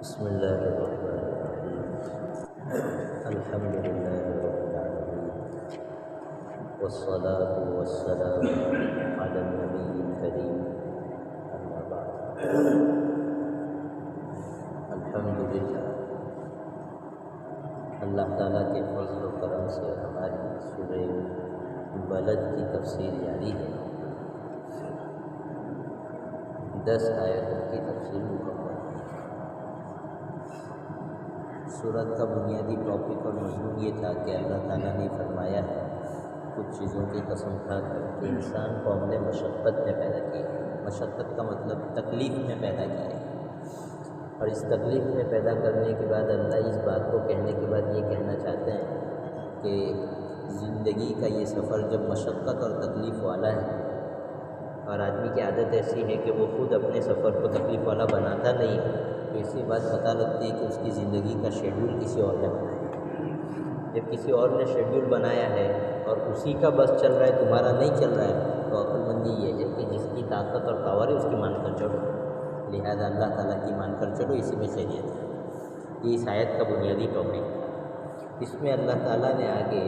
بسم الله الرحمن الرحيم. الحمد لله رب العالمين، والصلاة والسلام على النبي الكريم. أما بعد، الحمد لله، اللہ تعالیٰ کے فضل و کرم سے ہماری سورہ بلد کی تفسیر جاری ہے. 10 آیتوں کی تفسیر مکمل. سورت کا بنیادی ٹاپک اور مضمون یہ تھا کہ اللہ تعالیٰ نے فرمایا ہے کچھ چیزوں کی قسم کھا کر کہ انسان کو ہم نے مشقت میں پیدا کیا ہے. مشقت کا مطلب تکلیف میں پیدا کیا ہے، اور اس تکلیف میں پیدا کرنے کے بعد اللہ اس بات کو کہنے کے بعد یہ کہنا چاہتے ہیں کہ زندگی کا یہ سفر جب مشقت اور تکلیف والا ہے، اور آدمی کی عادت ایسی ہے کہ وہ خود اپنے سفر کو تکلیف والا بناتا نہیں ہے، تو اسی بات پتہ لگتی ہے کہ اس کی زندگی کا شیڈول کسی اور نے بنایا ہے. جب کسی اور نے شیڈول بنایا ہے اور اسی کا بس چل رہا ہے، تمہارا نہیں چل رہا ہے، تو عقل مندی یہ ہے کہ جس کی طاقت اور پاور ہے اس کی مان کر چلو. لہذا اللہ تعالیٰ کی مان کر چلو، اسی میں خیریت ہے. یہ اس آیت کا بنیادی ٹاپک ہے. اس میں اللہ تعالیٰ نے آگے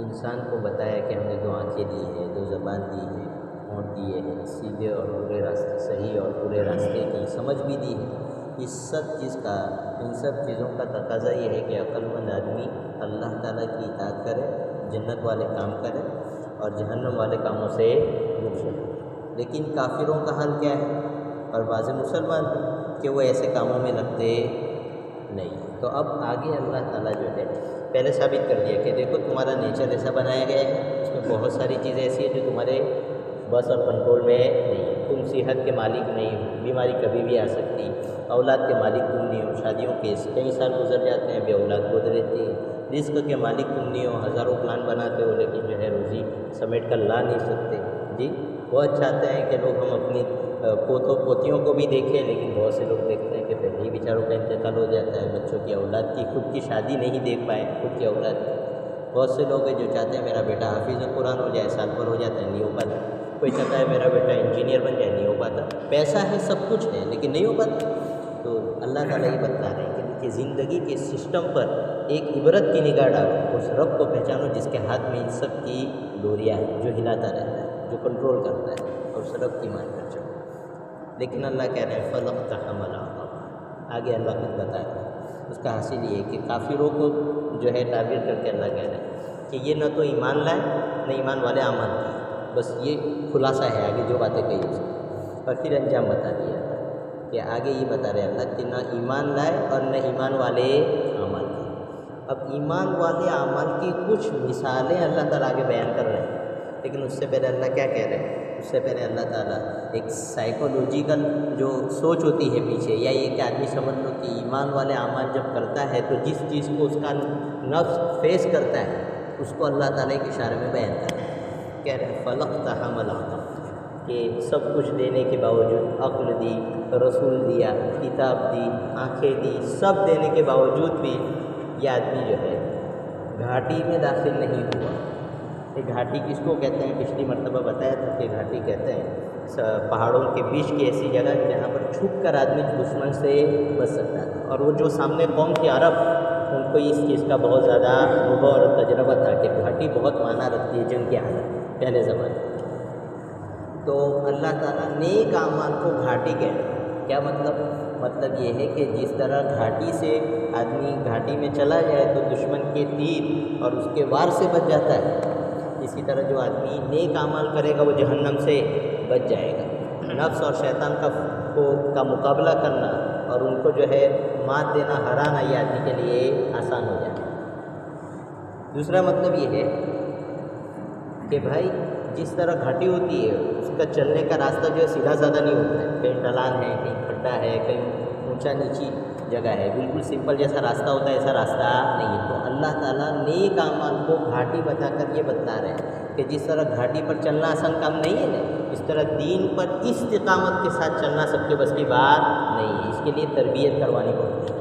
انسان کو بتایا کہ ہم نے 2 آنکھیں دی ہیں، 2 زبان دی ہے، ہونٹ دیے ہیں، سیدھے اور برے راستے، صحیح اور برے راستے کی سمجھ بھی دی ہے. اس سب چیز کا، ان سب چیزوں کا تقاضا یہ ہے کہ عقل مند آدمی اللہ تعالیٰ کی اطاعت کرے، جنت والے کام کرے اور جہنم والے کاموں سے رک جائے. لیکن کافروں کا حال کیا ہے، اور بعض مسلمان کہ وہ ایسے کاموں میں لگتے نہیں. تو اب آگے اللہ تعالیٰ جو ہے پہلے ثابت کر دیا کہ دیکھو تمہارا نیچر ایسا بنایا گیا ہے، اس میں بہت ساری چیزیں ایسی ہیں جو تمہارے بس اور کنٹرول میں نہیں ہے. تم صحت کے مالک نہیں ہو، بیماری کبھی بھی آ سکتی. اولاد کے مالک تم نہیں ہو، شادیوں کے کئی سال گزر جاتے ہیں، بے اولاد گزر رہتی ہے. رزق کے مالک تم نہیں ہو، ہزاروں پلان بناتے ہو لیکن جو ہے روزی سمیٹ کر لا نہیں سکتے. جی بہت چاہتے ہیں کہ لوگ ہم اپنی پوتوں پوتیوں کو بھی دیکھیں، لیکن بہت سے لوگ دیکھتے ہیں کہ پہلے ہی بیچاروں کا انتقال ہو جاتا ہے. بچوں کی اولاد کی خود کی شادی نہیں دیکھ پائے، خود کی اولاد کی. بہت سے لوگ ہیں جو چاہتے ہیں میرا بیٹا حافظ قرآن ہو جائے، سال پر ہو جاتا ہے، نہیں ہو پاتا. کوئی چاہتا ہے میرا بیٹا انجینئر بن جائے، نہیں ہو پاتا. پیسہ ہے، سب کچھ ہے، لیکن نہیں ہو پاتا. تو اللہ تعالیٰ یہ بتا رہے ہیں کہ دیکھیے زندگی کے سسٹم پر ایک عبرت کی نگاہ ڈالو، اس رب کو پہچانو جس کے ہاتھ میں ان سب کی ڈوریاں ہیں، جو ہلاتا رہتا ہے، جو کنٹرول کرتا ہے، اور اس رب کی مان کر چلو. لیکن اللہ کہہ رہے ہیں فَلَقْتَحَمَ الْعَقَبَةَ. آگے اللہ خود بتا رہے ہیں. اس کا حاصل یہ ہے کہ کافروں کو جو ہے تعبیر کر کے اللہ کہہ رہے ہیں کہ یہ نہ تو ایمان لائے نہ ایمان والے اعمال کیے. بس یہ خلاصہ ہے آگے جو باتیں کہی اس کی. اور پھر انجام بتا دیا کہ آگے یہ بتا رہے اللہ کہ نہ ایمان لائے اور نہ ایمان والے اعمال کیے. اب ایمان والے اعمال کی کچھ مثالیں اللہ تعالیٰ آگے بیان کر رہے ہیں، لیکن اس سے پہلے اللہ کیا کہہ رہے ہیں؟ اس سے پہلے اللہ تعالیٰ ایک سائیکولوجیکل جو سوچ ہوتی ہے پیچھے، یا یہ کہ آدمی سمجھ لو کہ ایمان والے اعمال جب کرتا ہے تو جس چیز کو اس کا نفس فیس کرتا ہے اس کو اللہ تعالیٰ کے اشارے میں بیان کر رہے ہیں. کہہ رہے ہیں فَلَقْتَحَمَ الْعَقَبَةَ، کہ سب کچھ دینے کے باوجود، عقل دی، رسول دیا، کتاب دی، آنکھیں دی، سب دینے کے باوجود بھی یہ آدمی جو ہے گھاٹی میں داخل نہیں ہوا. یہ گھاٹی کس کو کہتے ہیں؟ پچھلی مرتبہ بتایا تھا کہ گھاٹی کہتے ہیں پہاڑوں کے بیچ کی ایسی جگہ جہاں پر چھپ کر آدمی دشمن سے بچ سکتا تھا. اور وہ جو سامنے قوم کی عرب، ان کو اس چیز کا بہت زیادہ انوبھو اور تجربہ تھا کہ گھاٹی بہت معنی رکھتی ہے جنگ کی حالت پہلے زمانے میں. تو اللہ تعالیٰ نیک اعمال کو گھاٹی کہہ رہے ہیں. کیا مطلب؟ مطلب یہ ہے کہ جس طرح گھاٹی سے آدمی گھاٹی میں چلا جائے تو دشمن کے تیر اور اس کے وار سے بچ جاتا ہے، اسی طرح جو آدمی نیک اعمال کرے گا وہ جہنم سے بچ جائے گا. نفس اور شیطان کا مقابلہ کرنا اور ان کو جو ہے مات دینا، ہرانا، یہ آدمی کے لیے آسان ہو جائے. دوسرا مطلب یہ ہے کہ بھائی جس طرح گھاٹی ہوتی ہے اس کا چلنے کا راستہ جو ہے سیدھا سادہ نہیں ہوتا ہے. کہیں ڈھلان ہے، کہیں کھڈا ہے، کہیں اونچا نیچی جگہ ہے. بالکل سمپل جیسا راستہ ہوتا ہے ایسا راستہ نہیں ہے. تو اللہ تعالیٰ نیک اعمال کو گھاٹی بتا کر یہ بتا رہے ہیں کہ جس طرح گھاٹی پر چلنا آسان کام نہیں ہے نا، اس طرح دین پر استقامت کے ساتھ چلنا سب کے بس کی بات نہیں ہے. اس کے لیے تربیت کروانی پڑتی ہے.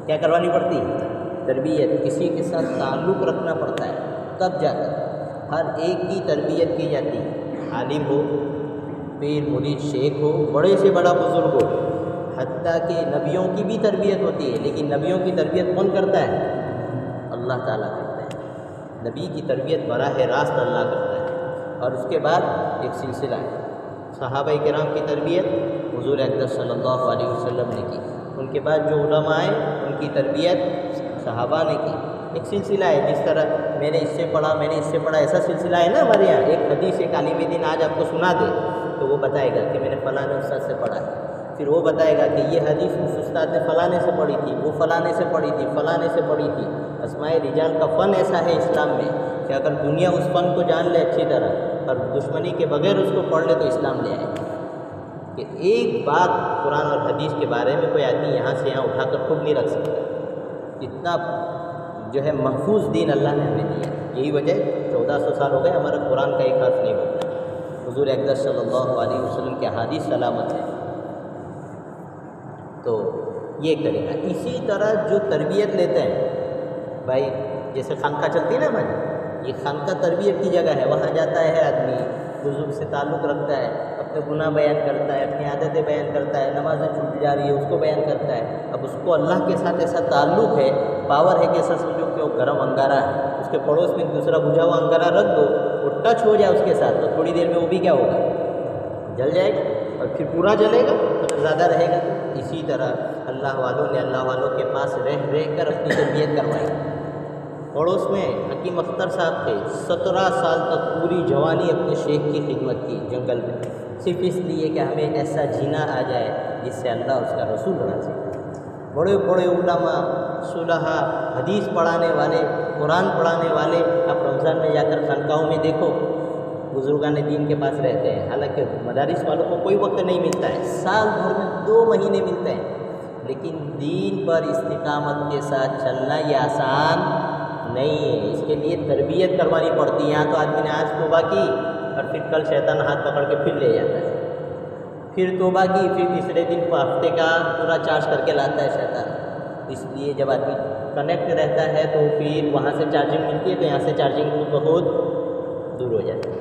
کیا کروانی پڑتی ہے؟ تربیت. کسی کے ساتھ تعلق رکھنا پڑتا ہے، تب جا کر ہر ایک کی تربیت کی جاتی ہے. عالم ہو، پیر، مرید، شیخ ہو، بڑے سے بڑا بزرگ ہو، حتیٰ کہ نبیوں کی بھی تربیت ہوتی ہے، لیکن نبیوں کی تربیت کون کرتا ہے؟ اللہ تعالیٰ کرتا ہے۔ نبی کی تربیت براہ راست اللہ کرتا ہے۔ اور اس کے بعد ایک سلسلہ ہے، صحابہ کرام کی تربیت حضور اقدس صلی اللہ علیہ وسلم نے کی، ان کے بعد جو علماء آئے ان کی تربیت صحابہ نے کی۔ ایک سلسلہ ہے، جس طرح میں نے اس سے پڑھا، ایسا سلسلہ ہے نا ہمارے یہاں۔ ایک حدیث ایک عالم دین آج آپ کو سنا دے تو وہ بتائے گا کہ میں نے فلاں استاد سے پڑھا ہے، پھر وہ بتائے گا کہ یہ حدیث اس استاد نے فلانے سے پڑھی تھی، وہ فلانے سے پڑھی تھی، فلانے سے پڑھی تھی۔ اسماء رجال کا فن ایسا ہے اسلام میں کہ اگر دنیا اس فن کو جان لے اچھی طرح اور دشمنی کے بغیر اس کو پڑھ لے تو اسلام لے آئے کہ ایک بات قرآن اور حدیث کے بارے میں کوئی آدمی یہاں سے یہاں اٹھا کر خود نہیں رکھ سکتا۔ اتنا جو ہے محفوظ دین اللہ نے ہمیں دیا، یہی وجہ 1400 سال ہو گئے ہمارا قرآن کا ایک حرف نہیں ہوتا۔ حضور اقدس صلی اللہ علیہ وسلم کے احادیث سلامت ہے۔ تو یہ ایک طریقہ۔ اسی طرح جو تربیت لیتے ہیں بھائی، جیسے خانقاہ چلتی ہے نا بھائی، یہ خانقاہ تربیت کی جگہ ہے، وہاں جاتا ہے آدمی، بزرگ سے تعلق رکھتا ہے، اپنے گناہ بیان کرتا ہے، اپنی عادتیں بیان کرتا ہے، نمازیں چھوٹ جا رہی ہے اس کو بیان کرتا ہے۔ اب اس کو اللہ کے ساتھ ایسا تعلق ہے، پاور ہے کہ ایسا سمجھو کہ وہ گرم انگارہ ہے، اس کے پڑوس میں دوسرا بجھا ہوا انگارہ رکھ دو، وہ ٹچ ہو جائے اس کے ساتھ تو تھوڑی دیر میں وہ بھی کیا ہوگا، جل جائے گا، اور پھر پورا جلے گا تو زیادہ رہے گا۔ اسی طرح اللہ والوں نے اللہ والوں کے پاس رہ کر اپنی تربیت کروائی۔ پڑوس میں حکیم اختر صاحب تھے، 17 سال تک پوری جوانی اپنے شیخ کی خدمت کی جنگل میں، صرف اس لیے کہ ہمیں ایسا جینا آ جائے جس سے اللہ اس کا رسول راضی ہو۔ بڑے بڑے علماء، صلحاء، حدیث پڑھانے والے، قرآن پڑھانے والے، آپ رمضان میں جا کر خانقاہوں میں دیکھو بزرگان دین کے پاس رہتے ہیں، حالانکہ مدارس والوں کو کوئی وقت نہیں ملتا ہے، سال بھر میں 2 مہینے ملتے ہیں، لیکن دین پر استقامت کے ساتھ چلنا یہ آسان نہیں ہے، اس کے لیے تربیت کروانی پڑتی ہے۔ یہاں تو آدمی نے آج توبہ کی اور پھر کل شیطان ہاتھ پکڑ کے پھر لے جاتا ہے، پھر توبہ کی، پھر تیسرے دن ہفتے کا پورا چارج کر کے لاتا ہے شیطان۔ اس لیے جب آدمی کنیکٹ رہتا ہے تو پھر وہاں سے چارجنگ ملتی ہے تو یہاں سے چارجنگ خود بخود دور ہو جاتی ہے۔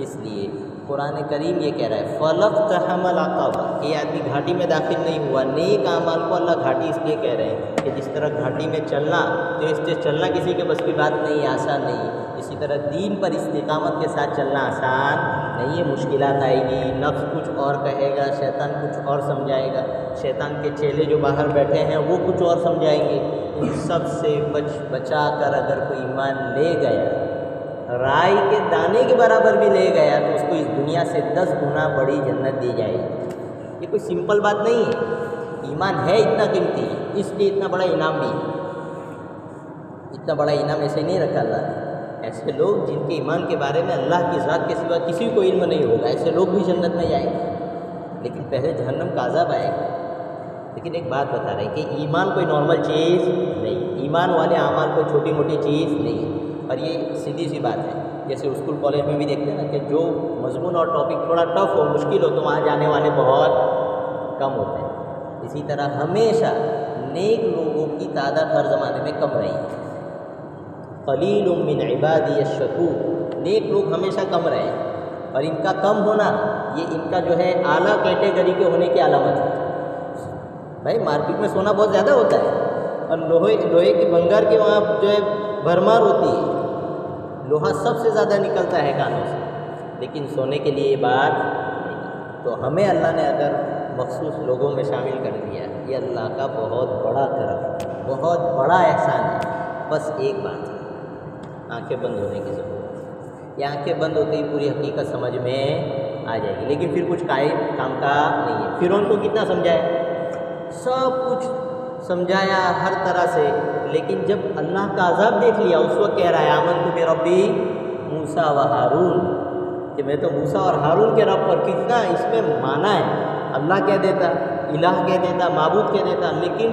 اس لیے قرآن کریم یہ کہہ رہا ہے فَلَقْتَحَمَ الْعَقَبَةَ کہ یہ آدمی گھاٹی میں داخل نہیں ہوا۔ نیک اعمال کو اللہ گھاٹی اس لیے کہہ رہے ہیں کہ جس طرح گھاٹی میں چلنا، تو اس سے چلنا کسی کے بس کی بات نہیں ہے، آسان نہیں ہے، اسی طرح دین پر استقامت کے ساتھ چلنا آسان نہیں ہے، مشکلات آئے گی، نفس کچھ اور کہے گا، شیطان کچھ اور سمجھائے گا، شیطان کے چیلے جو باہر بیٹھے ہیں وہ کچھ اور سمجھائیں گے۔ ان سب سے بچا کر اگر کوئی ایمان لے گیا، رائی کے دانے کے برابر بھی لے گیا، تو اس کو اس دنیا سے 10 گنا بڑی جنت دی جائے گی۔ یہ کوئی سمپل بات نہیں ہے، ایمان ہے اتنا قیمتی، اس لیے اتنا بڑا انعام بھی ہے۔ اتنا بڑا انعام ایسے نہیں رکھا اللہ نے۔ ایسے لوگ جن کے ایمان کے بارے میں اللہ کی ذات کے سوا کسی کو علم نہیں ہوگا، ایسے لوگ بھی جنت میں جائیں گے، لیکن پہلے جہنم کا عذاب آئے گا۔ لیکن ایک بات بتا رہے ہیں کہ ایمان کوئی نارمل چیز نہیں، ایمان والے اعمال کوئی چھوٹی موٹی چیز نہیں، اور یہ سیدھی سی بات ہے۔ جیسے اسکول کالج میں بھی دیکھتے ہیں نا کہ جو مضمون اور ٹاپک تھوڑا ٹف ہو، مشکل ہو، تو وہاں جانے والے بہت کم ہوتے ہیں۔ اسی طرح ہمیشہ نیک لوگوں کی تعداد ہر زمانے میں کم رہی ہے۔ قلیل من عبادی الشکور، نیک لوگ ہمیشہ کم رہے ہیں، اور ان کا کم ہونا یہ ان کا جو ہے اعلیٰ کیٹیگری کے ہونے کی علامت ہے۔ بھائی مارکیٹ میں سونا بہت زیادہ ہوتا ہے، اور لوہے کی بنگر کے وہاں جو ہے بھرمار ہوتی ہے، لوہا سب سے زیادہ نکلتا ہے کانوں سے، لیکن سونے کے لیے یہ بات نہیں۔ تو ہمیں اللہ نے اگر مخصوص لوگوں میں شامل کر دیا، یہ اللہ کا بہت بڑا کرم، بہت بڑا احسان ہے۔ بس ایک بات ہے، آنکھیں بند ہونے کی ضرورت۔ یہ آنکھیں بند ہوتے ہی پوری حقیقت سمجھ میں آ جائے گی، لیکن پھر کچھ کام کا نہیں ہے۔ فرعون کو کتنا سمجھائے، سب کچھ سمجھایا ہر طرح سے، لیکن جب اللہ کا عذاب دیکھ لیا اس وقت کہہ رہا ہے آمنت بربی موسیٰ و ہارون، کہ میں تو موسیٰ اور ہارون کے رب پر۔ کتنا اس میں مانا ہے، اللہ کہہ دیتا، الہ کہہ دیتا، معبود کہہ دیتا، لیکن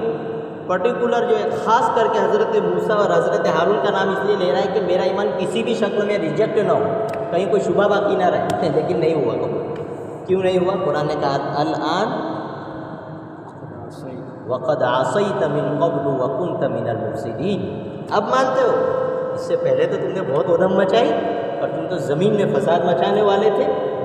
پرٹیکولر جو ہے خاص کر کے حضرت موسیٰ اور حضرت ہارون کا نام اس لیے لے رہا ہے کہ میرا ایمان کسی بھی شکل میں ریجیکٹ نہ ہو، کہیں کوئی شبہ باقی نہ رہے، لیکن نہیں ہوا قبول۔ کیوں نہیں ہوا؟ قرآن نے کہا الآن وَقَدْ عَصَيْتَ مِن قَبْلُ وَكُنْتَ مِنَ الْمُفْسِدِينَ، اب مانتے ہو، اس سے پہلے تو تم نے بہت ادھم مچائی اور تم تو زمین میں فساد مچانے والے تھے،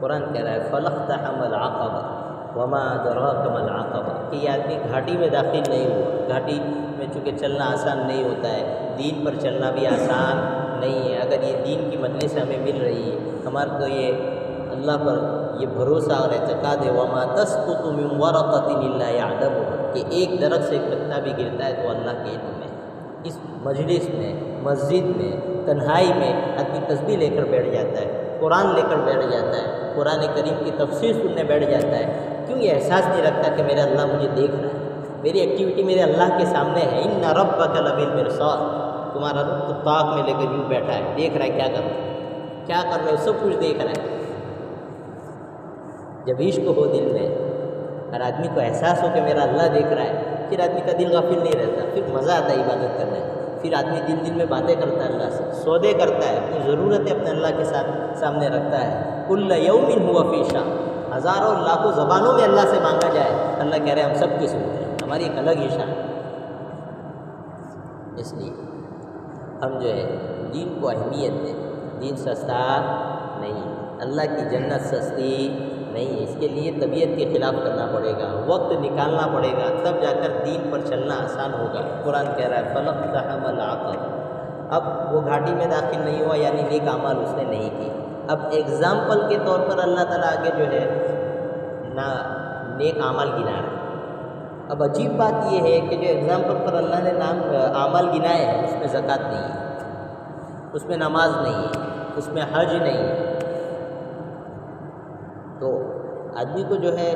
قرآن کہہ رہا ہے فَلَقْتَحَمَ الْعَقَبَةَ وَمَا أَدْرَاكَ مَا الْعَقَبَةُ کہ یہ آدمی گھاٹی میں داخل نہیں ہوا. گھاٹی میں چونکہ چلنا آسان نہیں ہوتا ہے، دین پر چلنا بھی آسان نہیں ہے. اگر یہ دین کی مجلس ہمیں مل رہی ہے، ہمارا تو یہ اللہ پر یہ بھروسہ اور اعتقاد ہے وَمَا تَسْقُطُ مِنْ وَرَقَةٍ إِلَّا يَعْلَمُهَا کہ ایک درخت سے ایک پتا بھی گرتا ہے تو اللہ کے علم میں. اس مجلس میں، مسجد میں، تنہائی میں آدمی تسبیح لے کر بیٹھ جاتا ہے، قرآن لے کر بیٹھ جاتا ہے، قرآن کریم کی تفسیر سننے بیٹھ جاتا ہے. کیوں یہ احساس نہیں رکھتا کہ میرا اللہ مجھے دیکھ رہا ہے، میری ایکٹیویٹی میرے اللہ کے سامنے ہے. اِنَّ رَبَّكَ لَبِالْمِرْصَادِ تمہارا رب تو طاق میں لے کر یوں بیٹھا ہے، دیکھ رہا ہے کیا کر رہا ہے، کیا کر رہے ہو، سب کچھ دیکھ رہا ہے. جب عشق ہو دل میں اور آدمی کو احساس ہو کہ میرا اللہ دیکھ رہا ہے، پھر آدمی کا دل غافل نہیں رہتا، پھر مزہ آتا ہے عبادت کرنے میں. پھر آدمی دل میں باتیں کرتا ہے اللہ سے، سودے کرتا ہے، اپنی ضرورتیں اپنے اللہ کے ساتھ سامنے رکھتا ہے. کل یوم ہوا فی شان ہزاروں لاکھوں زبانوں میں اللہ سے مانگا جائے، اللہ کہہ رہے ہیں ہم سب کی سنتے ہیں، ہماری ایک الگ ہی شان. اس لیے ہم جو ہے دین کو اہمیت دیں. دین سستا نہیں، اللہ کی جنت سستی نہیں ہے. اس کے لیے طبیعت کے خلاف کرنا پڑے گا، وقت نکالنا پڑے گا، تب جا کر دین پر چلنا آسان ہوگا. قرآن کہہ رہا ہے فَلَقْتَحَمَ الْعَقَبَةَ. اب وہ گھاٹی میں داخل نہیں ہوا، یعنی نیک اعمال اس نے نہیں کی. اب ایگزامپل کے طور پر اللہ تعالیٰ آگے جو ہے نیک اعمال گنا رہا ہے. اب عجیب بات یہ ہے کہ جو ایگزامپل پر اللہ نے اعمال گنائے ہیں اس میں زکوٰۃ نہیں ہے، اس میں نماز نہیں ہے، اس میں حج نہیں ہے. تو آدمی کو جو ہے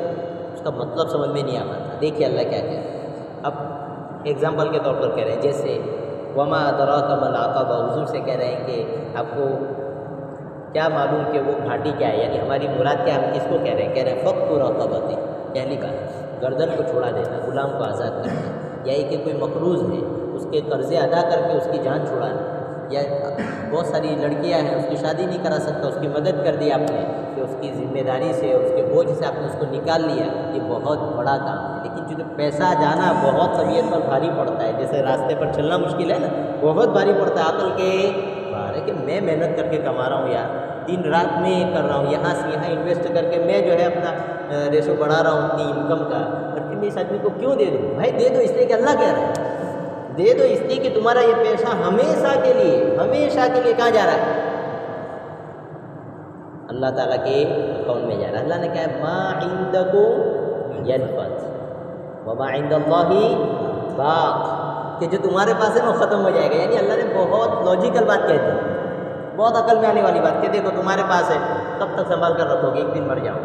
اس کا مطلب سمجھ میں نہیں آتا. دیکھیے اللہ کیا کہہ رہے ہیں. اب ایگزامپل کے طور پر کہہ رہے ہیں جیسے وما ادراک ما العقبہ، حضور سے کہہ رہے ہیں کہ آپ کو کیا معلوم کہ وہ گھاٹی کیا ہے، یعنی ہماری مراد کیا، ہم کس کو کہہ رہے ہیں؟ کہہ رہے ہیں فک رقبۃ. پہلی بات گردن کو چھوڑا دینا، غلام کو آزاد کرنا. یا کہ کوئی مقروض ہے اس کے قرضے ادا کر کے اس کی جان چھڑانا. یا بہت ساری لڑکیاں ہیں اس کی شادی نہیں کرا سکتا، اس کی مدد کر دی آپ نے کہ اس کی ذمہ داری سے، اس کے بوجھ سے آپ نے اس کو نکال لیا. یہ بہت بڑا کام ہے. لیکن چونکہ پیسہ جانا بہت طبیعت پر بھاری پڑتا ہے، جیسے راستے پر چلنا مشکل ہے نا، بہت بھاری پڑتا ہے. عقل کے باہر ہے کہ میں محنت کر کے کما رہا ہوں یار، دن رات میں کر رہا ہوں، یہاں سے یہاں انویسٹ کر کے میں جو ہے اپنا ریشو بڑھا رہا ہوں اپنی انکم کا، اور پھر میں اس آدمی کو کیوں دے دوں؟ بھائی دے دو اس لیے کہ اللہ کہہ رہا ہے، دے دو اس لیے کہ تمہارا یہ پیسہ ہمیشہ کے لیے کہاں جا رہا ہے؟ اللہ تعالیٰ کے اکاؤنٹ میں جا رہا ہے. اللہ نے کہا ہے ما عندکم ینفد وما عند اللہ باق، کہ جو تمہارے پاس ہے وہ ختم ہو جائے گا. یعنی اللہ نے بہت لاجیکل بات کہہ دی، بہت عقل میں آنے والی بات کہ دیکھو تمہارے پاس ہے، کب تک سنبھال کر رکھو گے؟ ایک دن مر جاؤ گے.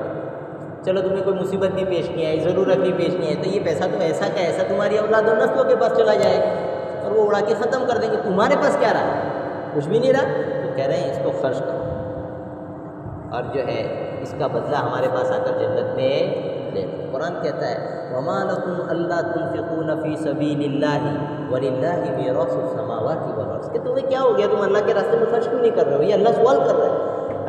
چلو تمہیں کوئی مصیبت بھی پیش نہیں آئی، ضرورت بھی پیش نہیں ہے، تو یہ پیسہ تو ایسا کا ایسا تمہاری اولاد و نسلوں کے پاس چلا جائے گا اور وہ اڑا کے ختم کر دیں گے. تمہارے پاس کیا رہا؟ کچھ بھی نہیں رہا. تو کہہ رہے ہیں اس کو خرچ کرو اور جو ہے اس کا بدلہ ہمارے پاس آ کر جنت میں لے لو. قرآن کہتا ہے وَمَا لَكُمْ أَلَّا تُنْفِقُونَ فِي سَبِيلِ اللَّهِ وَلِلَّهِ مِيرَاثُ السَّمَاوَاتِ وَالْأَرْضِ کہ تمہیں کیا ہو گیا، تم اللہ کے راستے میں خرچ کیوں نہیں کر رہے ہو؟ یہ اللہ سوال کر رہا ہے.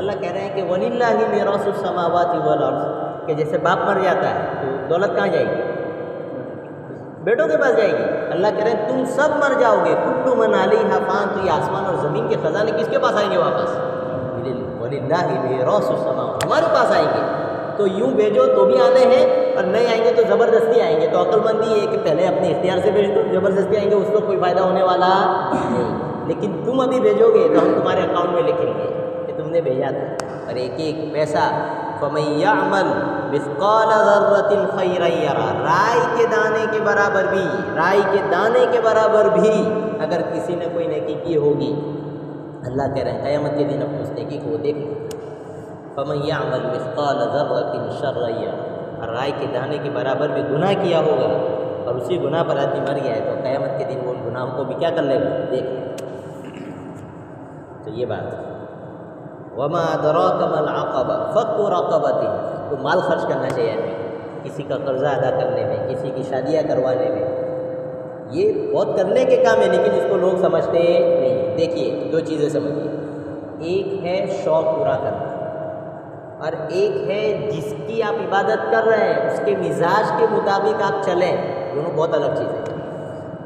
اللہ کہہ رہے ہیں کہ وَلِلَّهِ مِيرَاثُ السَّمَاوَاتِ وَالْأَرْضِ کہ جیسے باپ مر جاتا ہے تو دولت کہاں جائے گی؟ بیٹوں کے پاس جائے گی. اللہ کہہ رہے ہیں تم سب مر جاؤ گے، كُلُّ مَنْ عَلَيْهَا فَانٍ تو یہ آسمان اور زمین کے خزانے کس کے پاس آئیں گے واپس؟ وَلِلَّهِ مِيرَاثُ السَّمَاوَاتِ ہمارے پاس آئیں گے. تو یوں بھیجو تو بھی آنے ہیں اور نہیں آئیں گے تو زبردستی آئیں گے. تو عقل مندی یہ ہے کہ پہلے اپنے اختیار سے بھیج دو، زبردستی آئیں گے اس کو کوئی فائدہ ہونے والا نہیں. لیکن تم ابھی بھیجو گے تو ہم تمہارے اکاؤنٹ میں لکھیں گے کہ تم نے بھیجا تھا. اور ایک ایک پیسہ فَمَن يَعْمَلْ مِثْقَالَ ذَرَّةٍ خَيْرًا يَرَهُ رائی کے دانے کے برابر بھی اگر کسی نے کوئی نیکی کی ہوگی، اللہ کہہ رہے ہیں قیامت کے دن اپنے اس نیکی کو دیکھ لو. فَمَن يَعْمَلْ مِثْقَالَ ذَرَّةٍ شَرًّا يَرَهُ اور رائی کے دانے کے برابر بھی گناہ کیا ہوگا اور اسی گناہ پر آدمی مر گیا ہے تو قیامت کے دن وہ ان گناہوں کو بھی کیا کر لے گا؟ دیکھ لے. تو یہ بات ہے. وَمَا أَدْرَاكَ مَا الْعَقَبَةُ فَكُّ رَقَبَةٍ تو مال خرچ کرنا چاہیے ہمیں، کسی کا قرضہ ادا کرنے میں، کسی کی شادیاں کروانے میں. یہ بہت کرنے کے کام ہے لیکن اس کو لوگ سمجھتے نہیں. دیکھیے دو چیزیں سمجھیے، ایک ہے شوق پورا کرنا اور ایک ہے جس کی آپ عبادت کر رہے ہیں اس کے مزاج کے مطابق آپ چلیں. دونوں بہت الگ چیزیں ہیں.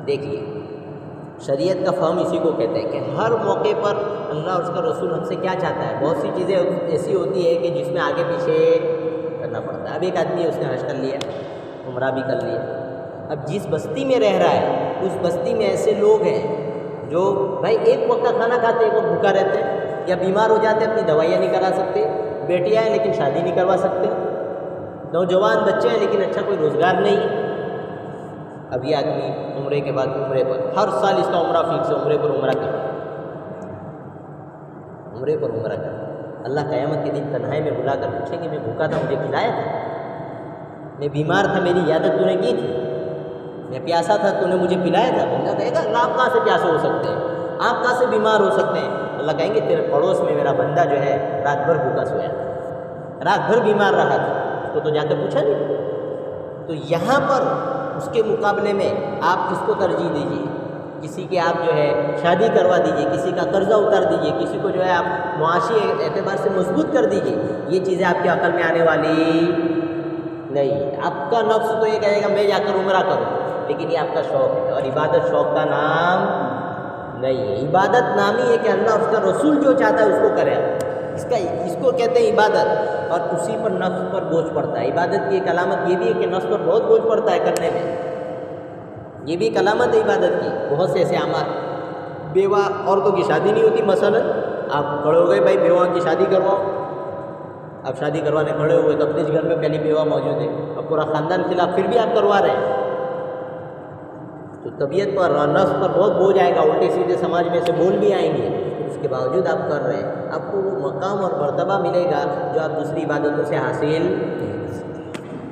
دیکھیے شریعت کا فہم اسی کو کہتے ہیں کہ ہر موقع پر اللہ اور اس کا رسول ہم سے کیا چاہتا ہے. بہت سی چیزیں ایسی ہوتی ہے کہ جس میں آگے پیچھے کرنا پڑتا ہے. اب ایک آدمی ہے, اس نے حج کر لیا, عمرہ بھی کر لیا. اب جس بستی میں رہ رہا ہے اس بستی میں ایسے لوگ ہیں جو بھائی ایک وقت کا کھانا کھاتے, ایک وقت بھوکا رہتے ہیں, یا بیمار ہو جاتے, اپنی دوائیاں نہیں کرا سکتے, بیٹیاں ہیں لیکن شادی نہیں کروا سکتے, نوجوان بچے ہیں لیکن اچھا کوئی روزگار نہیں. اب یہ آدمی عمرے کے بعد عمرے پر, ہر سال اس کا عمرہ فکس ہے, عمرے پر عمرہ کر, عمرے پر عمرہ کر. اللہ قیامت کے دن تنہائی میں بلا کر پوچھیں گے میں بھوکا تھا مجھے کھلایا تھا, میں بیمار تھا میری عیادت تو نے کی تھی, میں پیاسا تھا تو نے مجھے پلایا تھا. بندہ کہے گا اللہ آپ کہاں سے پیاسے ہو سکتے ہیں, آپ کہاں سے بیمار ہو سکتے ہیں. اللہ کہیں گے تیرے پڑوس میں میرا بندہ جو ہے رات بھر بھوکا سویا تھا, رات بھر بیمار رہا تھا, اس کو تو جا کے پوچھا نہیں. تو یہاں پر اس کے مقابلے میں آپ کس کو ترجیح دیجیے؟ کسی کے آپ جو ہے شادی کروا دیجیے, کسی کا قرضہ اتار دیجیے, کسی کو جو ہے آپ معاشی اعتبار سے مضبوط کر دیجیے. یہ چیزیں آپ کی عقل میں آنے والی نہیں. آپ کا نفس تو یہ کہے گا میں جا کر عمرہ کروں, لیکن یہ آپ کا شوق ہے, اور عبادت شوق کا نام نہیں ہے. عبادت نام ہی ہے کہ اللہ اس کا رسول جو چاہتا ہے اس کو کرے, اس کو کہتے ہیں عبادت. اور اسی پر نفس پر بوجھ پڑتا ہے. عبادت کی ایک علامت یہ بھی ہے کہ نفس پر بہت بوجھ پڑتا ہے کرنے میں, یہ بھی ایک علامت ہے عبادت کی. بہت سے ایسے اعمال, بیوہ عورتوں کی شادی نہیں ہوتی, مثلا آپ کھڑے ہو گئے بھائی بیوہ کی شادی کرواؤ, آپ شادی کروانے کھڑے ہوئے تو اپنے گھر میں پہلی بیوہ موجود ہے, اب پورا خاندان خلاف, پھر بھی آپ کروا رہے ہیں, تو طبیعت پر اور نفس پر بہت بوجھ آئے گا. الٹے سیدھے سماج میں سے بول بھی آئیں گے, اس کے باوجود آپ کر رہے ہیں. آپ کو وہ مقام اور مرتبہ ملے گا جو آپ دوسری عبادتوں سے حاصل.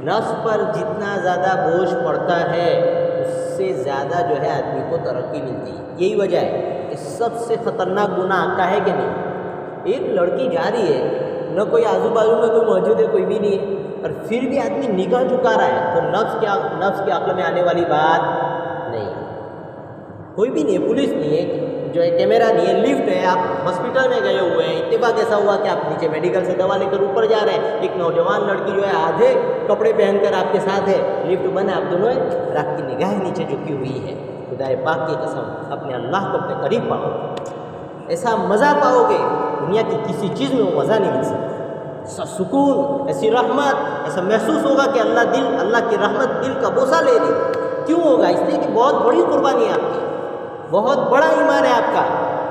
نفس پر جتنا زیادہ بوجھ پڑتا ہے اس سے زیادہ جو ہے آدمی کو ترقی ملتی ہے. یہی وجہ ہے کہ سب سے خطرناک گناہ کا ہے کہ نہیں, ایک لڑکی جا رہی ہے, نہ کوئی آزو بازو میں کوئی موجود ہے, کوئی بھی نہیں ہے, اور پھر بھی آدمی نگاہ جھکا رہا ہے, تو نفس کے عقل میں آنے والی بات نہیں. کوئی بھی نہیں ہے, پولیس نہیں ہے, جو ہے کیمرہ نہیں ہے, لفٹ ہے, آپ ہاسپٹل میں گئے ہوئے ہیں, اتفاق ایسا ہوا کہ آپ نیچے میڈیکل سے دوا لے کر اوپر جا رہے ہیں, ایک نوجوان لڑکی جو ہے آدھے کپڑے پہن کر آپ کے ساتھ ہے, لفٹ بند ہے, آپ دونوں ہیں, اور آپ کی نگاہ نیچے جھکی ہوئی ہے. خدا پاک کی قسم اپنے اللہ کو اپنے قریب پاؤ, ایسا مزہ پاؤ گے دنیا کی کسی چیز میں وہ مزہ نہیں مل سکتا. ایسا سکون, ایسی رحمت, ایسا محسوس ہوگا کہ اللہ کی رحمت دل کا بوسہ لے لی. کیوں ہوگا؟ اس لیے کہ بہت بڑی قربانی ہے آپ کی, بہت بڑا ایمان ہے آپ کا,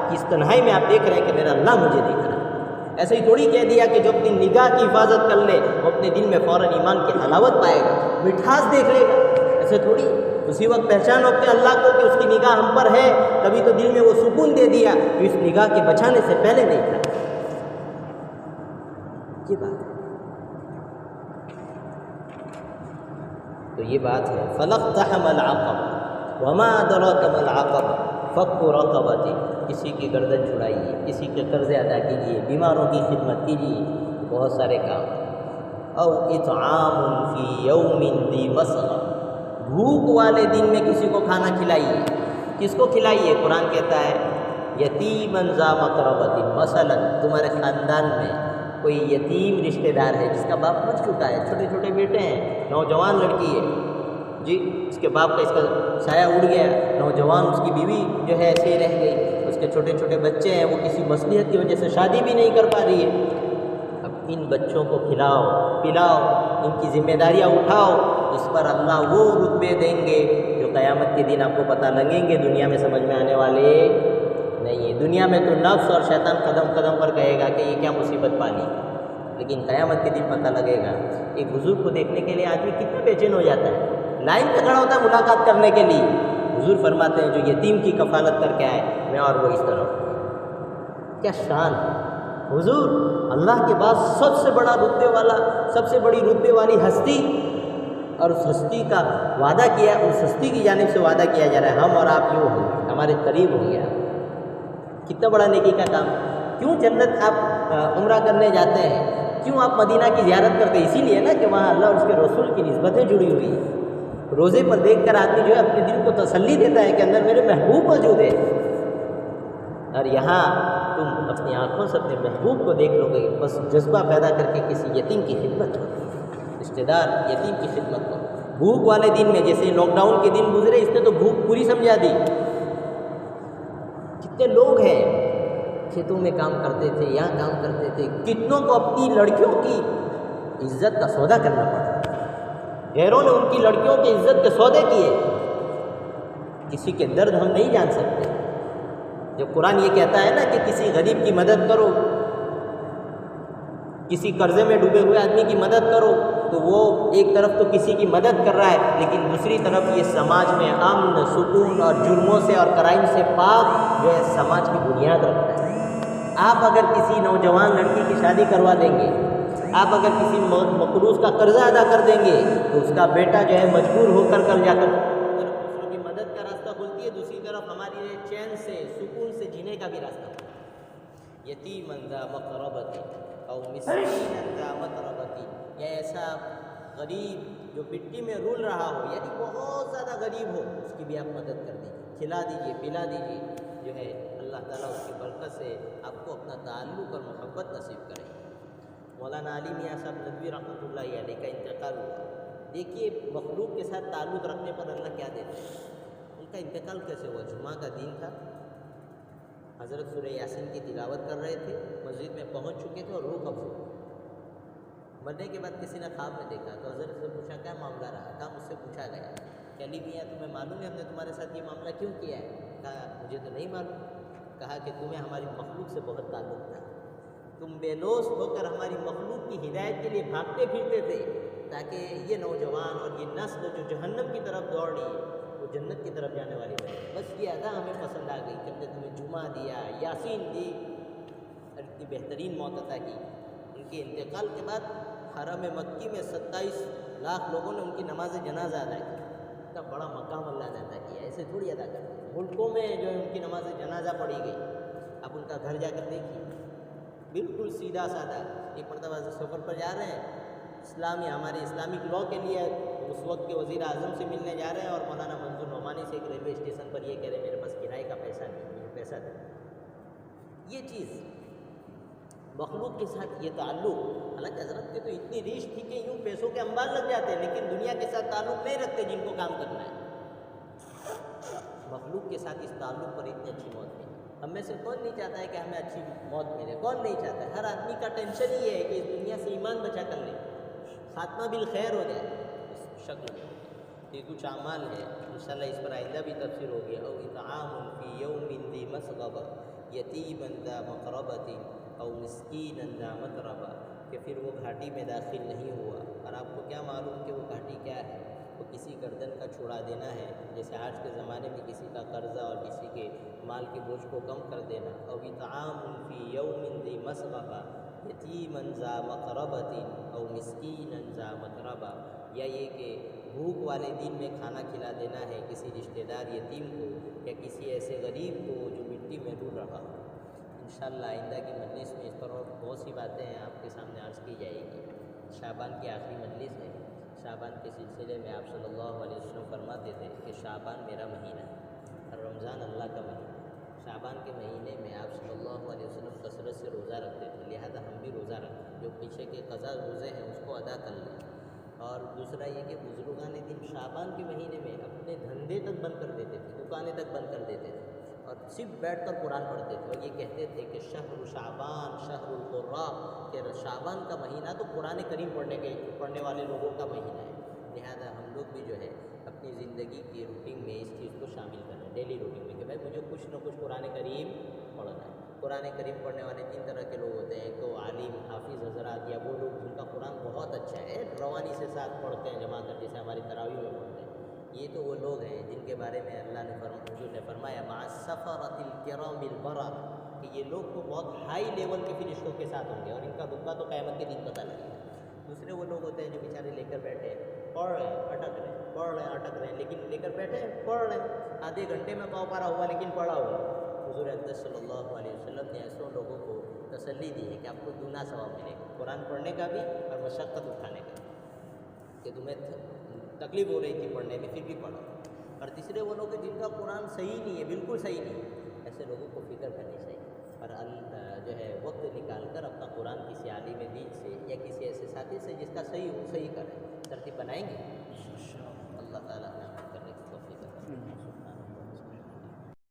کہ اس تنہائی میں آپ دیکھ رہے ہیں کہ میرا اللہ مجھے دیکھ رہا ہے. ایسے ہی تھوڑی کہہ دیا کہ جو اپنی نگاہ کی حفاظت کر لے وہ اپنے دل میں فوراً ایمان کی حلاوت پائے گا, مٹھاس دیکھ لے گا. ایسے تھوڑی, اسی وقت پہچانو اپنے اللہ کو کہ اس کی نگاہ ہم پر ہے, تبھی تو دل میں وہ سکون دے دیا کہ اس نگاہ کے بچانے سے پہلے نہیں تھا. یہ بات ہے. تو یہ بات ہے. فلقتحم العقبہ وما ادراک ما العقبہ فک رقبۃ. کسی کی گردن چھڑائیے, کسی کے قرضے ادا کیجیے, بیماروں کی خدمت کیجیے, بہت سارے کام. او اطعام فی یوم ذی مسغبہ, بھوک والے دن میں کسی کو کھانا کھلائیے. کس کو کھلائیے؟ قرآن کہتا ہے یتیما ذا مقربۃ. مثلا تمہارے خاندان میں کوئی یتیم رشتہ دار ہے جس کا باپ مر چکا ہے, چھوٹے چھوٹے بیٹے ہیں, نوجوان لڑکی ہے جی, اس کے باپ کا اس کا سایہ اڑ گیا, نوجوان اس کی بیوی جو ہے ایسے ہی رہ گئی, اس کے چھوٹے چھوٹے بچے ہیں, وہ کسی مصلیحت کی وجہ سے شادی بھی نہیں کر پا رہی ہے. اب ان بچوں کو کھلاؤ پلاؤ, ان کی ذمہ داریاں اٹھاؤ, اس پر اللہ وہ رتبے دیں گے جو قیامت کے دن آپ کو پتہ لگیں گے, دنیا میں سمجھ میں آنے والے نہیں ہے. دنیا میں تو نفس اور شیطان قدم قدم پر کہے گا کہ یہ کیا مصیبت پالی, لیکن قیامت کے دن پتہ لگے گا. ایک بزرگ کو دیکھنے کے لیے آدمی کتنا بے چین ہو جاتا ہے, لائن پہ کھڑا ہوتا ہے ملاقات کرنے کے لیے. حضور فرماتے ہیں جو یتیم کی کفالت کر کے آئے, میں اور وہ اس طرح. کیا شان حضور, اللہ کے بعد سب سے بڑا رتبے والا, سب سے بڑی رتبے والی ہستی, اور اس ہستی کا وعدہ کیا, اس ہستی کی جانب سے وعدہ کیا جا رہا ہے ہم اور آپ یوں ہوں, ہمارے قریب ہوں گے. کتنا بڑا نیکی کا کام. کیوں جنت آپ عمرہ کرنے جاتے ہیں, کیوں آپ مدینہ کی زیارت کرتے ہیں؟ اسی لیے نا کہ وہاں اللہ اور اس کے رسول کی نسبتیں جڑی ہوئی ہیں. روزے پر دیکھ کر آدمی جو ہے اپنے دل کو تسلی دیتا ہے کہ اندر میرے محبوب موجود ہے, اور یہاں تم اپنی آنکھوں سے اپنے محبوب کو دیکھ لو گے, بس جذبہ پیدا کر کے کسی یتیم کی خدمت کرو, رشتہ دار یتیم کی خدمت کرو. بھوک والے دن میں, جیسے لاک ڈاؤن کے دن گزرے, اس نے تو بھوک پوری سمجھا دی, کتنے لوگ ہیں کھیتوں میں کام کرتے تھے، یہاں کام کرتے تھے، کتنوں کو اپنی لڑکیوں کی عزت کا سودا کرنا پڑا، غیروں نے ان کی لڑکیوں کی عزت کے سودے کیے۔ کسی کے درد ہم نہیں جان سکتے۔ جب قرآن یہ کہتا ہے نا کہ کسی غریب کی مدد کرو، کسی قرضے میں ڈوبے ہوئے آدمی کی مدد کرو، تو وہ ایک طرف تو کسی کی مدد کر رہا ہے، لیکن دوسری طرف یہ سماج میں امن، سکون اور جرموں سے اور کرائم سے پاک جو ہے سماج کی بنیاد رکھتا ہے۔ آپ اگر کسی نوجوان لڑکی کی شادی کروا دیں گے، آپ اگر کسی مقروض کا قرضہ ادا کر دیں گے، تو اس کا بیٹا جو ہے مجبور ہو کر جا کر دوسروں کی مدد کا راستہ کھولتی ہے، دوسری طرف ہماری چین سے، سکون سے جینے کا بھی راستہ کھولتی ہے۔ یتیما ذا مقربۃ او مسکینا ذا متربۃ، یا ایسا غریب جو مٹی میں رول رہا ہو، یعنی بہت زیادہ غریب ہو، اس کی بھی آپ مدد کر دیجیے، کھلا دیجیے، پلا دیجیے، جو ہے اللہ تعالیٰ اس کی برکت سے آپ کو اپنا تعلق اور محبت نصیب کرے۔ مولانا علی میاں صاحب ندوی رحمۃ اللہ علیہ کا انتقال ہوا۔ دیکھیے مخلوق کے ساتھ تعلق رکھنے پر اللہ کیا دیتے ہیں۔ ان کا انتقال کیسے ہوا؟ جمعہ کا دن تھا، حضرت سورہ یاسین کی تلاوت کر رہے تھے، مسجد میں پہنچ چکے تھے اور روح قبض ہو گئی۔ مرنے کے بعد کسی نے خواب میں دیکھا تو حضرت سے پوچھا کیا معاملہ رہا؟ کہا مجھ سے پوچھا گیا کہ علی میاں تمہیں معلوم ہے ہم نے تمہارے ساتھ یہ معاملہ کیوں کیا ہے؟ کہا مجھے تو نہیں معلوم۔ کہا کہ تمہیں ہماری مخلوق سے بہت تعلق تھا، تم بے لوث ہو کر ہماری مخلوق کی ہدایت کے لیے بھاگتے پھرتے تھے، تاکہ یہ نوجوان اور یہ نسل جو جہنم کی طرف دوڑ رہی ہے وہ جنت کی طرف جانے والی ہے۔ بس یہ ادا ہمیں پسند آ گئی کہ ہم نے تمہیں جمعہ دیا، یاسین دی، اور اتنی بہترین موت عطا کی۔ ان کے انتقال کے بعد حرم مکی میں 27 لاکھ لوگوں نے ان کی نماز جنازہ ادا کی۔ اتنا بڑا مقام اللہ نے ادا کیا، ایسے تھوڑی ادا کرتے۔ ملکوں میں جو ہے ان کی نماز جنازہ پڑھی گئی، اب ان کا گھر جا کر دیکھیے، بالکل سیدھا سادہ۔ ایک مرتبہ سفر پر جا رہے ہیں، ہمارے اسلامک لاء کے لیے اس وقت کے وزیر اعظم سے ملنے جا رہے ہیں، اور مولانا منظور نعمانی سے ایک ریلوے اسٹیشن پر یہ کہہ رہے ہیں میرے پاس کرائے کا پیسہ نہیں، مجھے پیسہ دیں۔ یہ چیز مخلوق کے ساتھ یہ تعلق، حالانکہ حضرت کے تو اتنی ریش تھی کہ یوں پیسوں کے انبار لگ جاتے ہیں، لیکن دنیا کے ساتھ تعلق نہیں رکھتے جن کو کام کرنا ہے۔ مخلوق کے ساتھ اس تعلق پر اتنی اچھی موت ملی۔ ہم میں سے کون نہیں چاہتا ہے کہ ہمیں اچھی موت ملے؟ کون نہیں چاہتا ہے؟ ہر آدمی کا ٹینشن ہی ہے کہ اس دنیا سے ایمان بچا کر لے، خاتمہ بالخیر ہو جائے، اس شکل میں۔ یہ کچھ اعمال ہے، انشاءاللہ اس پر آئندہ بھی تفسیر ہوگی۔ او اطعام فی یوم ذی مسغبہ یتیما ذا مقربۃ او مسکینا ذا متربہ، کہ پھر وہ گھاٹی میں داخل نہیں ہوا۔ اور آپ کو کیا معلوم کہ وہ گھاٹی کیا ہے؟ وہ کسی گردن کا چھڑا دینا ہے، جیسے آج کے زمانے میں کسی کا قرضہ اور کسی کے مال کے بوجھ کو کم کر دینا۔ او اطعام فی یوم ذی مسغبہ یتیما ذا مقربۃ او مسکینا ذا متربہ، یا یہ کہ بھوک والے دن میں کھانا کھلا دینا ہے کسی رشتہ دار یتیم کو یا کسی ایسے غریب کو جو مٹی میں ڈول رہا ہو۔ انشاءاللہ آئندہ کی مجلس میں اس پر اور بہت سی باتیں آپ کے سامنے عرض کی جائے گی۔ شعبان کی آخری مجلس ہے۔ شعبان کے سلسلے میں آپ صلی اللہ علیہ وسلم فرماتے تھے کہ شعبان میرا مہینہ ہے اور رمضان اللہ کا مہینہ ہے۔ شعبان کے مہینے میں آپ صلی اللہ علیہ وسلم کثرت سے روزہ رکھتے تھے، لہذا ہم بھی روزہ رکھتے ہیں۔ جو پیچھے کے قضا روزے ہیں اس کو ادا کر لیں۔ اور دوسرا یہ کہ بزرگان دین شعبان کے مہینے میں اپنے دھندے تک بند کر دیتے تھے، دکانیں تک بند کر دیتے تھے، اور صرف بیٹھ کر قرآن پڑھتے تھے، اور یہ کہتے تھے کہ شہر شعبان شہر القراء، کہ شعبان کا مہینہ تو قرآن کریم پڑھنے والے لوگوں کا مہینہ ہے۔ لہذا ہم لوگ بھی جو ہے اپنی زندگی کی روٹین میں اس چیز کو شامل کریں، ڈیلی روٹین میں، کہ بھائی مجھے کچھ نہ کچھ قرآن کریم پڑھنا ہے۔ قرآن کریم پڑھنے والے 3 طرح کے لوگ ہوتے ہیں، ایک تو عالم حافظ حضرات، یا وہ لوگ جن کا قرآن بہت اچھا ہے، روانی سے ساتھ پڑھتے ہیں جمع کر، جیسے ہماری تراویح میں پڑھتے ہیں۔ یہ تو وہ لوگ ہیں جن کے بارے میں اللہ نے فرمایا مع السفرۃ الکرام البررہ، کہ یہ لوگ تو بہت ہائی لیول کے فرشتوں کے ساتھ ہوں گے، اور ان کا رتبہ تو قیامت کے دن پتہ لگے گا۔ دوسرے وہ لوگ ہوتے ہیں جو بیچارے لے کر بیٹھے ہیں، پڑھ رہے ہیں اٹک رہے ہیں، پڑھ رہے ہیں اٹک رہے ہیں، لیکن لے کر بیٹھے ہیں، پڑھ رہے ہیں، آدھے گھنٹے میں پاؤ پارا ہوا لیکن پڑھا ہوا۔ حضور اقدس صلی اللہ علیہ وسلم نے ایسے لوگوں کو تسلی دی ہے کہ آپ کو دونا ثواب ملے گا، قرآن پڑھنے کا بھی اور مشقت اٹھانے کا بھی، کہ تمہیں تکلیف ہو رہی تھی پڑھنے میں پھر بھی پڑھو۔ اور تیسرے وہ لوگ جن کا قرآن صحیح نہیں ہے، بالکل صحیح نہیں ہے، ایسے لوگوں کو فکر کرنی چاہیے، اور جو ہے وقت نکال کر اپنا قرآن کسی عالم دین سے یا کسی ایسے ساتھی سے جس کا صحیح ہو صحیح کریں، ترتیب بنائیں گے۔